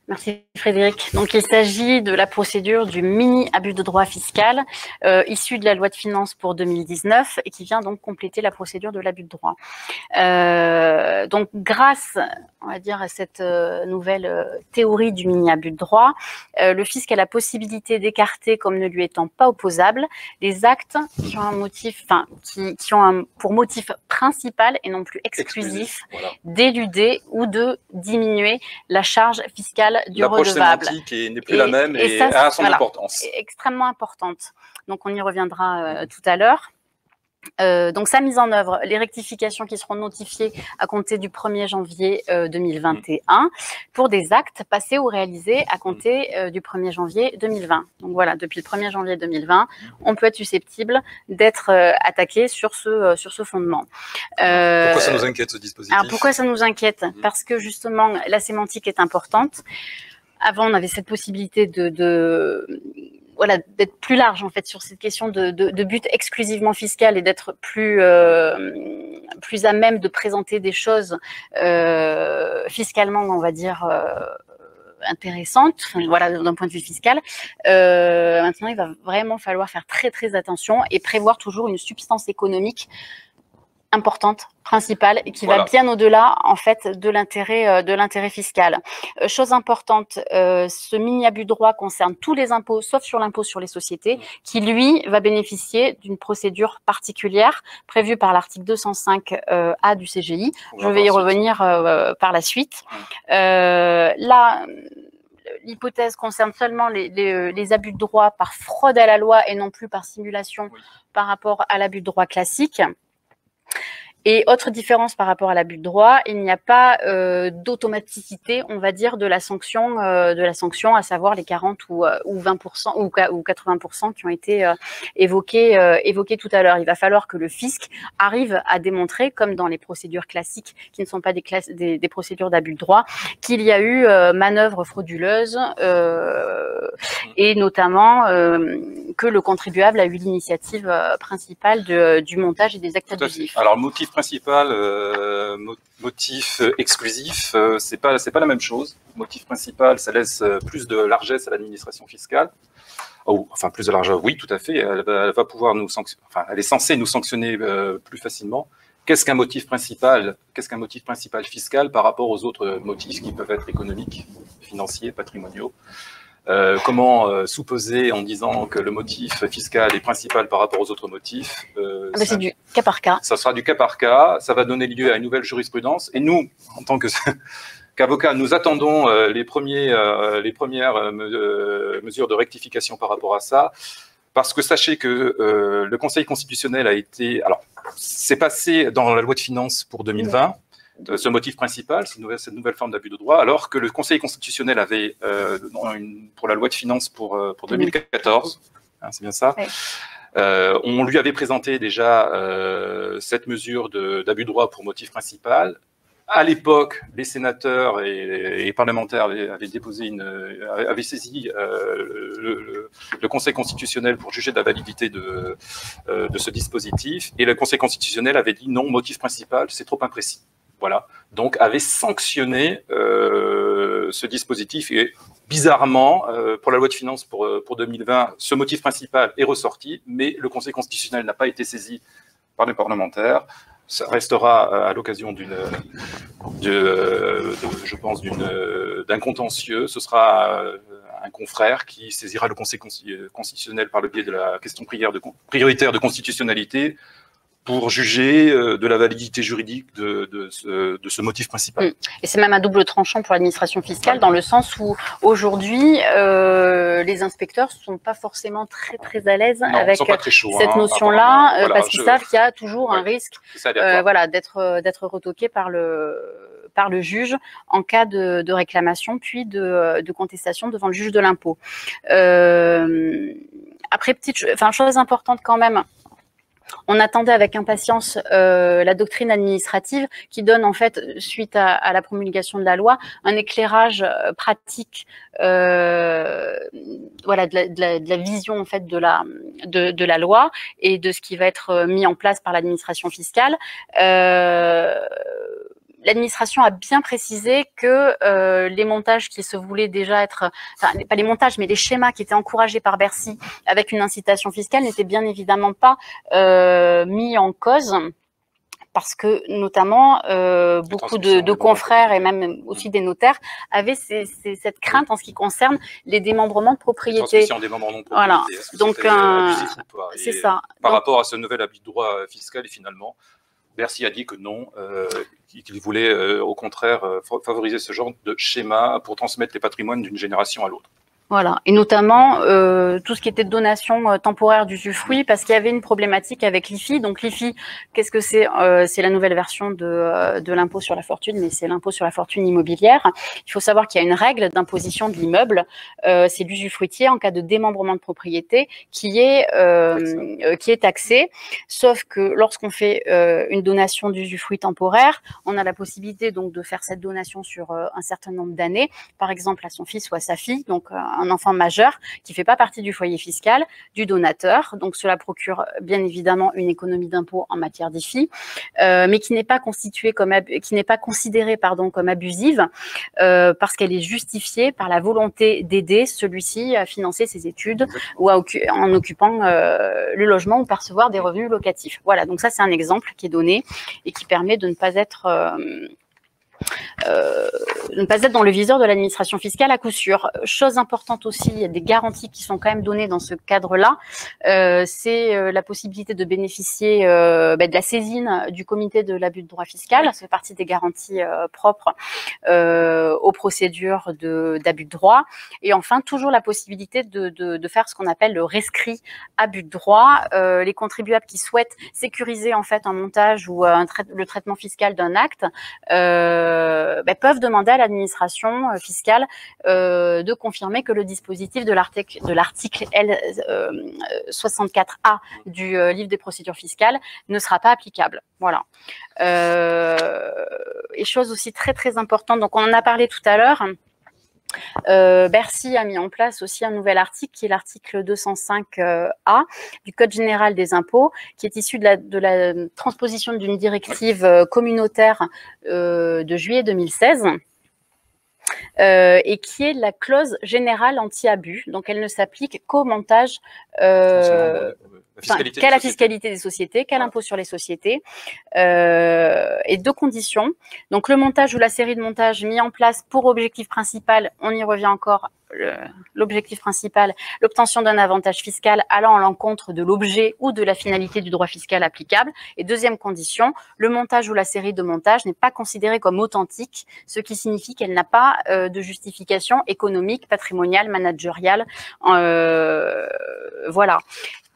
Merci Frédéric. Donc il s'agit de la procédure du mini-abus de droit fiscal issu de la loi de finances pour 2019 et qui vient donc compléter la procédure de l'abus de droit. Donc grâce, on va dire, à cette nouvelle théorie du mini-abus de droit, le fisc a la possibilité d'écarter, comme ne lui étant pas opposable, les actes qui ont un motif, qui ont pour motif principal et non plus exclusif, voilà, d'éluder ou de diminuer la charge fiscale du redevable. La sémantique n'est plus la même et ça, a son importance. Extrêmement importante. Donc on y reviendra tout à l'heure. Donc sa mise en œuvre, les rectifications qui seront notifiées à compter du 1er janvier 2021 pour des actes passés ou réalisés à compter du 1er janvier 2020. Donc voilà, depuis le 1er janvier 2020, on peut être susceptible d'être attaqué sur ce fondement. Pourquoi ça nous inquiète, ce dispositif? Alors pourquoi ça nous inquiète? Parce que justement, la sémantique est importante. Avant, on avait cette possibilité d'être plus large en fait sur cette question de but exclusivement fiscal et d'être plus à même de présenter des choses fiscalement, on va dire, intéressantes, voilà, d'un point de vue fiscal. Maintenant, il va vraiment falloir faire très très attention et prévoir toujours une substance économique importante, principale, et qui va bien au-delà en fait de l'intérêt fiscal. Chose importante, ce mini-abus de droit concerne tous les impôts, sauf sur l'impôt sur les sociétés, qui lui va bénéficier d'une procédure particulière prévue par l'article 205A du CGI. Je vais y revenir par la suite. Là, l'hypothèse concerne seulement les abus de droit par fraude à la loi et non plus par simulation par rapport à l'abus de droit classique. Et autre différence par rapport à l'abus de droit, il n'y a pas d'automaticité, on va dire, de la sanction, à savoir les 40 ou 20% ou 80% qui ont été évoqués tout à l'heure. Il va falloir que le fisc arrive à démontrer, comme dans les procédures classiques, qui ne sont pas des procédures d'abus de droit, qu'il y a eu manœuvre frauduleuse et notamment que le contribuable a eu l'initiative principale du montage et des actes abusifs. Alors, motif principal, motif exclusif, c'est pas la même chose. Motif principal, ça laisse plus de largesse à l'administration fiscale. Enfin, plus de largesse, oui, tout à fait. Elle va pouvoir nous sanctionner. Enfin, elle est censée nous sanctionner plus facilement. Qu'est-ce qu'un motif principal fiscal par rapport aux autres motifs qui peuvent être économiques, financiers, patrimoniaux? Comment sous-peser en disant que le motif fiscal est principal par rapport aux autres motifs? C'est du cas par cas. Ça sera du cas par cas, ça va donner lieu à une nouvelle jurisprudence. Et nous, en tant qu'avocats, nous attendons les premières mesures de rectification par rapport à ça. Parce que sachez que le Conseil constitutionnel a été... Alors, c'est passé dans la loi de finances pour 2020, ce motif principal, cette nouvelle forme d'abus de droit, alors que le Conseil constitutionnel avait, pour la loi de finances pour 2014, hein, c'est bien ça, oui. On lui avait présenté déjà cette mesure d'abus de droit pour motif principal. À l'époque, les sénateurs et les parlementaires avaient saisi le Conseil constitutionnel pour juger de la validité de ce dispositif, et le Conseil constitutionnel avait dit non, motif principal, c'est trop imprécis. Voilà, donc avait sanctionné ce dispositif, et bizarrement, pour la loi de finances pour 2020, ce motif principal est ressorti, mais le Conseil constitutionnel n'a pas été saisi par les parlementaires. Ça restera à l'occasion je pense, d'un contentieux. Ce sera un confrère qui saisira le Conseil constitutionnel par le biais de la question prioritaire de constitutionnalité pour juger de la validité juridique de ce motif principal. Et c'est même un double tranchant pour l'administration fiscale, dans le sens où aujourd'hui, les inspecteurs ne sont pas forcément très à l'aise avec cette notion-là, voilà, parce qu'ils savent qu'il y a toujours un risque d'être retoqué par le juge en cas de réclamation, puis de contestation devant le juge de l'impôt. Après, chose importante quand même, on attendait avec impatience la doctrine administrative qui donne, en fait, suite à la promulgation de la loi, un éclairage pratique de la vision, en fait, de la loi et de ce qui va être mis en place par l'administration fiscale. L'administration a bien précisé que les montages qui se voulaient déjà être, enfin pas les montages, mais les schémas qui étaient encouragés par Bercy avec une incitation fiscale n'étaient bien évidemment pas mis en cause, parce que notamment beaucoup de confrères et même aussi des notaires avaient cette crainte en ce qui concerne les démembrements de propriété. Voilà, donc c'est ça. Par rapport à ce nouvel abus de droit fiscal, et finalement, Bercy a dit que non, qu'il voulait au contraire favoriser ce genre de schéma pour transmettre les patrimoines d'une génération à l'autre. Voilà, et notamment tout ce qui était donation temporaire d'usufruit, parce qu'il y avait une problématique avec l'IFI. Donc l'IFI, qu'est-ce que c'est? C'est la nouvelle version de l'impôt sur la fortune, mais c'est l'impôt sur la fortune immobilière. Il faut savoir qu'il y a une règle d'imposition de l'immeuble, c'est l'usufruitier en cas de démembrement de propriété qui est taxé, sauf que lorsqu'on fait une donation d'usufruit temporaire, on a la possibilité donc de faire cette donation sur un certain nombre d'années, par exemple à son fils ou à sa fille, donc un enfant majeur qui ne fait pas partie du foyer fiscal du donateur. Donc cela procure bien évidemment une économie d'impôt en matière d'IFI, mais qui n'est pas considérée comme abusive parce qu'elle est justifiée par la volonté d'aider celui-ci à financer ses études ou en occupant le logement ou percevoir des revenus locatifs. Voilà, donc ça c'est un exemple qui est donné et qui permet de ne pas être ne pas être dans le viseur de l'administration fiscale à coup sûr. Chose importante aussi, il y a des garanties qui sont quand même données dans ce cadre-là. C'est la possibilité de bénéficier de la saisine du comité de l'abus de droit fiscal. Ça fait partie des garanties propres aux procédures d'abus de droit. Et enfin, toujours la possibilité de faire ce qu'on appelle le rescrit abus de droit. Les contribuables qui souhaitent sécuriser en fait un montage ou le traitement fiscal d'un acte peuvent demander à l'administration fiscale de confirmer que le dispositif de l'article L64A du livre des procédures fiscales ne sera pas applicable. Voilà. Et chose aussi très très importante, donc on en a parlé tout à l'heure. Bercy a mis en place aussi un nouvel article qui est l'article 205A du Code général des impôts, qui est issu de la transposition d'une directive communautaire de juillet 2016 et qui est la clause générale anti-abus. Donc elle ne s'applique qu'au montage qu'à la fiscalité des sociétés, qu'à l'impôt sur les sociétés, et deux conditions. Donc le montage ou la série de montages mis en place pour objectif principal, on y revient encore, l'objectif principal, l'obtention d'un avantage fiscal allant à l'encontre de l'objet ou de la finalité du droit fiscal applicable. Et deuxième condition, le montage ou la série de montages n'est pas considérée comme authentique, ce qui signifie qu'elle n'a pas de justification économique, patrimoniale, managériale. Voilà.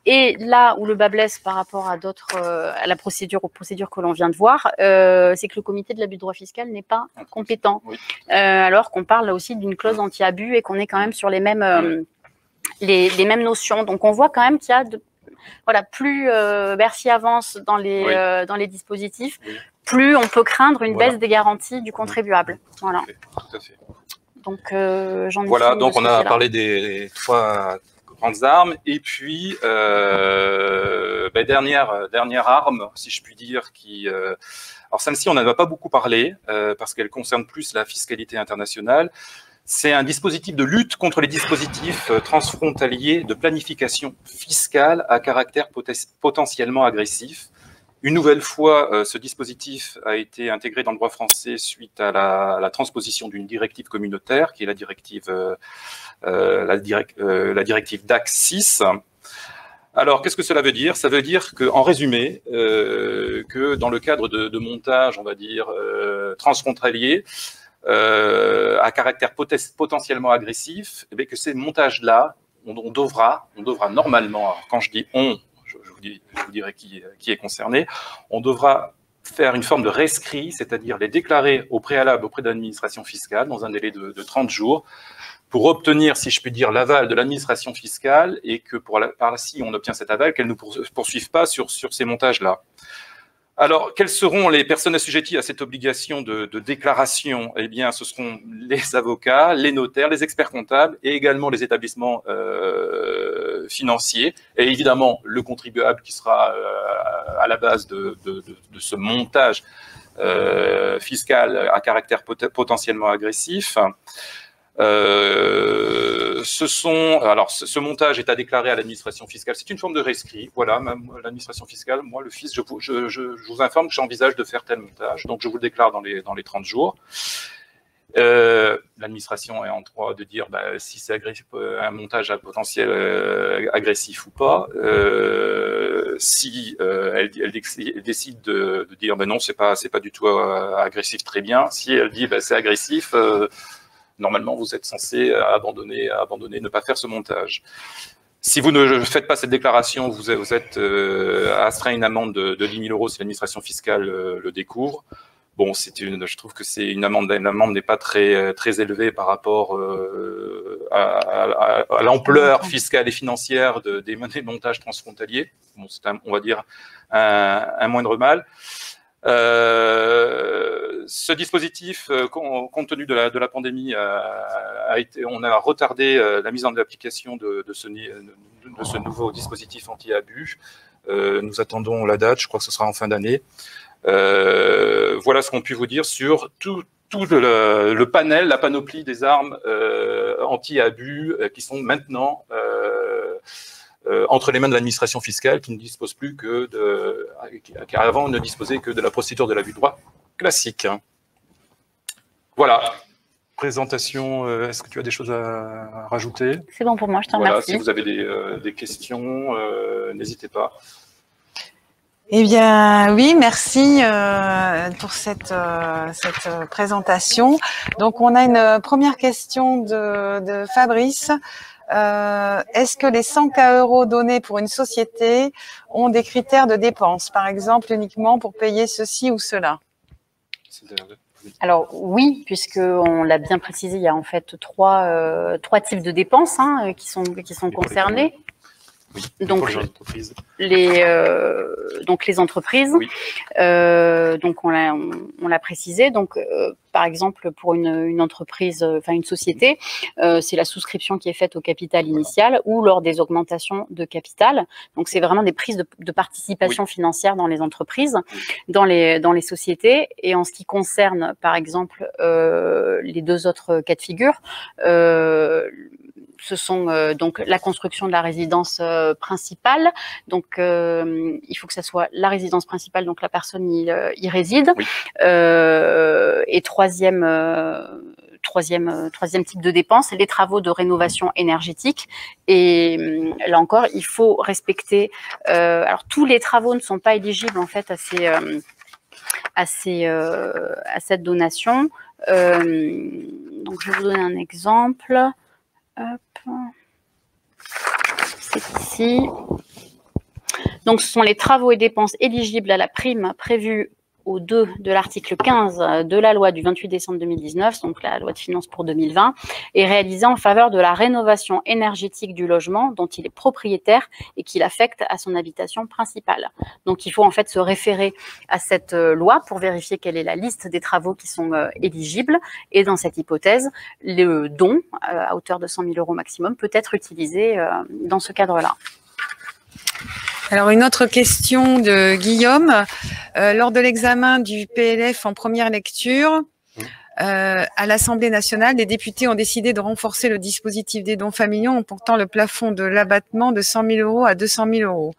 Et là où le bât blesse par rapport à à la procédure, aux procédures que l'on vient de voir, c'est que le comité de l'abus de droit fiscal n'est pas compétent. Oui. Alors qu'on parle là aussi d'une clause anti-abus et qu'on est quand même sur les mêmes, les mêmes notions. Donc on voit quand même qu'il y a plus Bercy avance dans les dispositifs, plus on peut craindre une baisse des garanties du contribuable. Voilà. Tout à fait. Donc j'en ai voilà, donc on a parlé des trois grandes armes, et puis dernière arme, si je puis dire, qui alors celle-ci on n'en a pas beaucoup parlé parce qu'elle concerne plus la fiscalité internationale. C'est un dispositif de lutte contre les dispositifs transfrontaliers de planification fiscale à caractère potentiellement agressif. Une nouvelle fois, ce dispositif a été intégré dans le droit français suite à la transposition d'une directive communautaire, qui est la directive DAC 6. Alors, qu'est-ce que cela veut dire? Ça veut dire qu'en résumé, que dans le cadre de montage, on va dire, transfrontalier, à caractère potentiellement agressif, eh bien, que ces montages-là, on devra normalement, alors quand je dis on, je vous dirai qui est concerné, on devra faire une forme de rescrit, c'est-à-dire les déclarer au préalable auprès de l'administration fiscale dans un délai de 30 jours pour obtenir, si je puis dire, l'aval de l'administration fiscale et que si on obtient cet aval, qu'elle ne nous poursuive pas sur ces montages-là. Alors, quelles seront les personnes assujetties à cette obligation de déclaration? Eh bien, ce seront les avocats, les notaires, les experts comptables et également les établissements financiers. Et évidemment, le contribuable qui sera à la base de ce montage fiscal à caractère potentiellement agressif. Ce montage est à déclarer à l'administration fiscale. C'est une forme de rescrit. Voilà, l'administration fiscale, moi, le fils, je vous informe que j'envisage de faire tel montage. Donc, je vous le déclare dans les 30 jours. L'administration est en droit de dire si c'est un montage à potentiel agressif ou pas. Si elle décide de dire non, c'est pas du tout agressif, très bien. Si elle dit c'est agressif, normalement, vous êtes censé abandonner, ne pas faire ce montage. Si vous ne faites pas cette déclaration, vous êtes astreint à une amende de 10 000 € si l'administration fiscale le découvre. Bon, je trouve que c'est une amende n'est pas très élevée par rapport à l'ampleur fiscale et financière des montages transfrontaliers. Bon, c'est on va dire un moindre mal. Ce dispositif, compte tenu de la pandémie, on a retardé la mise en application de ce nouveau dispositif anti-abus. Nous attendons la date, je crois que ce sera en fin d'année. Voilà ce qu'on peut vous dire sur tout le panel, la panoplie des armes anti-abus qui sont maintenant entre les mains de l'administration fiscale qui ne dispose plus car avant on ne disposait que de la procédure de l'abus de droit classique. Voilà. Présentation, est-ce que tu as des choses à rajouter? C'est bon pour moi, je te Voilà, remercie. si vous avez des questions, n'hésitez pas. Eh bien, oui, merci pour cette présentation. Donc, on a une première question de Fabrice. Est-ce que les 100 K € donnés pour une société ont des critères de dépenses, par exemple uniquement pour payer ceci ou cela? Alors oui, puisqu'on l'a bien précisé, il y a en fait trois types de dépenses qui sont concernés. Oui, Donc, pour les entreprises. Donc les entreprises, Oui. donc on l'a précisé. Donc par exemple pour une entreprise, enfin une société, c'est la souscription qui est faite au capital initial ou lors des augmentations de capital. Donc c'est vraiment des prises de participation financière dans les entreprises, dans les sociétés. Et en ce qui concerne par exemple les deux autres cas de figure, ce sont donc la construction de la résidence principale. Donc, il faut que ça soit la résidence principale, donc la personne y réside. Oui. Et troisième type de dépense, les travaux de rénovation énergétique. Et là encore, il faut respecter. Alors, tous les travaux ne sont pas éligibles en fait à cette donation. Donc, je vais vous donner un exemple. Hop. C'est ici. Donc, ce sont les travaux et dépenses éligibles à la prime prévue au 2 de l'article 15 de la loi du 28 décembre 2019, donc la loi de finances pour 2020, et réalisés en faveur de la rénovation énergétique du logement dont il est propriétaire et qui l'affecte à son habitation principale. Donc, il faut en fait se référer à cette loi pour vérifier quelle est la liste des travaux qui sont éligibles. Et dans cette hypothèse, le don à hauteur de 100 000 € maximum peut être utilisé dans ce cadre-là. Alors, une autre question de Guillaume. Lors de l'examen du PLF en première lecture, à l'Assemblée nationale, les députés ont décidé de renforcer le dispositif des dons familiaux en portant le plafond de l'abattement de 100 000 € à 200 000 €. Oui.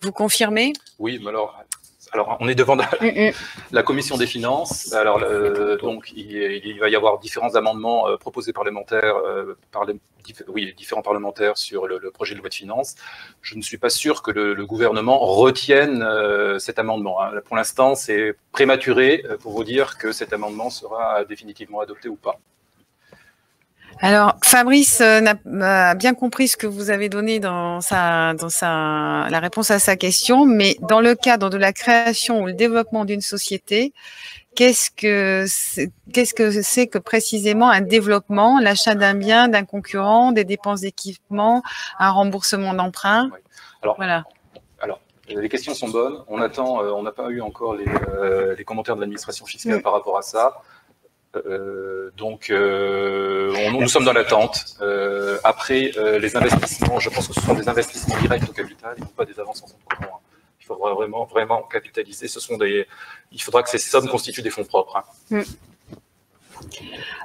Vous confirmez? Oui, mais alors on est devant la commission des finances. Alors, donc, il va y avoir différents amendements proposés parlementaires, différents parlementaires sur le projet de loi de finances. Je ne suis pas sûr que le gouvernement retienne cet amendement. Hein. Pour l'instant, c'est prématuré pour vous dire que cet amendement sera définitivement adopté ou pas. Alors, Fabrice a bien compris ce que vous avez donné dans la réponse à sa question, mais dans le cadre de la création ou le développement d'une société, qu'est-ce que c'est que précisément un développement, l'achat d'un bien, d'un concurrent, des dépenses d'équipement, un remboursement d'emprunt? Oui. Alors, voilà. Alors, les questions sont bonnes. On attend, on n'a pas eu encore les commentaires de l'administration fiscale par rapport à ça. Nous sommes dans l'attente. Après, les investissements, je pense que ce sont des investissements directs au capital et non pas des avances en fonds propres. Il faudra vraiment capitaliser. Il faudra que ces sommes constituent des fonds propres. Hein.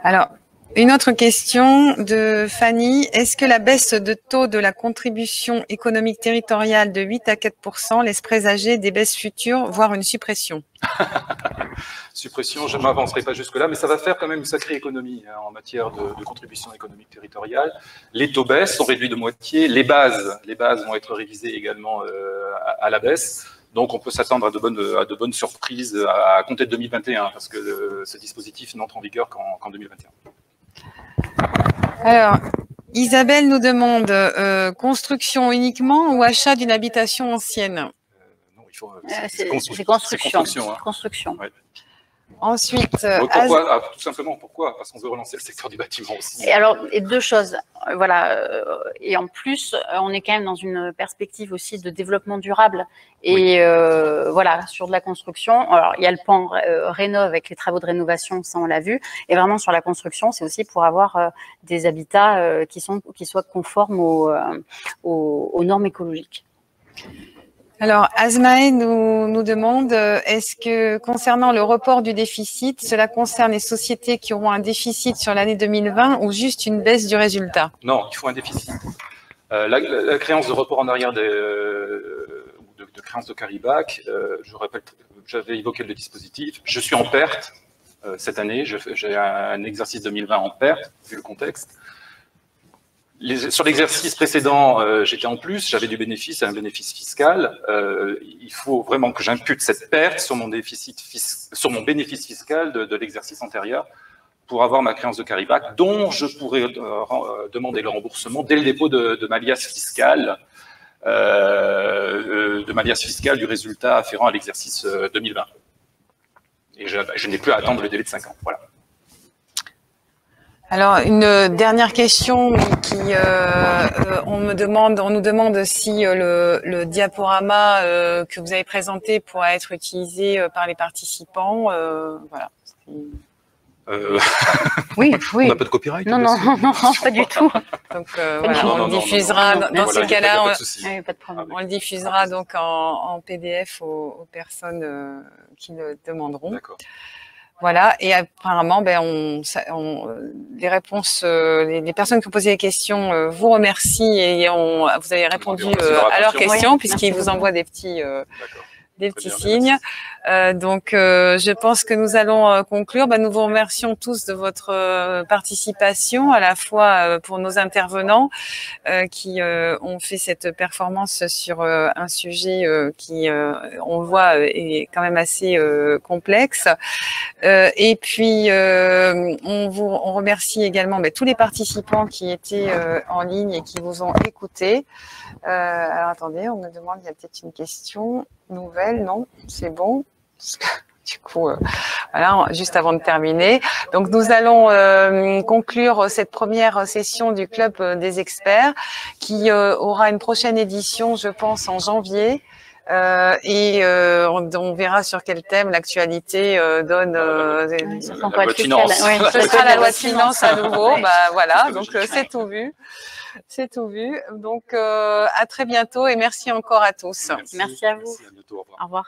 Alors, une autre question de Fanny. Est-ce que la baisse de taux de la contribution économique territoriale de 8 à 4% laisse présager des baisses futures, voire une suppression? Suppression, je ne m'avancerai pas jusque-là, mais ça va faire quand même une sacrée économie en matière de contribution économique territoriale. Les taux baissent, sont réduits de moitié. Les bases vont être révisées également à la baisse. Donc, on peut s'attendre à de bonnes surprises à compter de 2021, parce que ce dispositif n'entre en vigueur qu'en 2021. Alors, Isabelle nous demande construction uniquement ou achat d'une habitation ancienne? Non, il faut. C'est construction. Construction. Hein. Construction. Ouais. Ensuite, pourquoi tout simplement, pourquoi? Parce qu'on veut relancer le secteur du bâtiment aussi. Et deux choses, voilà. Et en plus, on est quand même dans une perspective aussi de développement durable. Et voilà, sur de la construction. Alors, il y a le pan rénov avec les travaux de rénovation, ça on l'a vu. Et vraiment sur la construction, c'est aussi pour avoir des habitats qui soient conformes aux normes écologiques. Alors, Asmae nous demande, est-ce que concernant le report du déficit, cela concerne les sociétés qui auront un déficit sur l'année 2020 ou juste une baisse du résultat? Non, il faut un déficit. La créance de report en arrière de créance de carryback, je répète, j'avais évoqué le dispositif, je suis en perte, Cette année, j'ai un exercice 2020 en perte, vu le contexte. Sur l'exercice précédent, j'étais en plus, j'avais du bénéfice, un bénéfice fiscal. Il faut vraiment que j'impute cette perte sur mon bénéfice fiscal de l'exercice antérieur pour avoir ma créance de carryback, dont je pourrais demander le remboursement dès le dépôt de ma liasse fiscale, du résultat afférent à l'exercice 2020. Et je n'ai plus à attendre le délai de 5 ans. Voilà. Alors, une dernière question on nous demande si le diaporama que vous avez présenté pourra être utilisé par les participants. Voilà. Oui. On n'a pas de copyright? Non, pas du tout. Donc, voilà, on le diffusera. Dans ces cas-là, on le diffusera donc en PDF aux personnes qui le demanderont. D'accord. Voilà, et apparemment, les réponses, les personnes qui ont posé les questions vous remercient et vous avez répondu à leurs questions puisqu'ils vous envoient des petits signes. Donc, je pense que nous allons conclure. Nous vous remercions tous de votre participation, à la fois pour nos intervenants qui ont fait cette performance sur un sujet qui, on le voit, est quand même assez complexe. Et puis, on remercie également tous les participants qui étaient en ligne et qui vous ont écouté. Alors, attendez, on me demande, il y a peut-être une question nouvelle, non? C'est bon. Du coup, voilà, juste avant de terminer. Donc, nous allons conclure cette première session du Club des experts qui aura une prochaine édition, je pense, en janvier. On verra sur quel thème l'actualité donne. Ce sera la loi de finances à nouveau. Voilà, donc c'est tout vu. C'est tout vu. Donc, à très bientôt et merci encore à tous. Merci à vous. Merci, à bientôt, au revoir. Au revoir.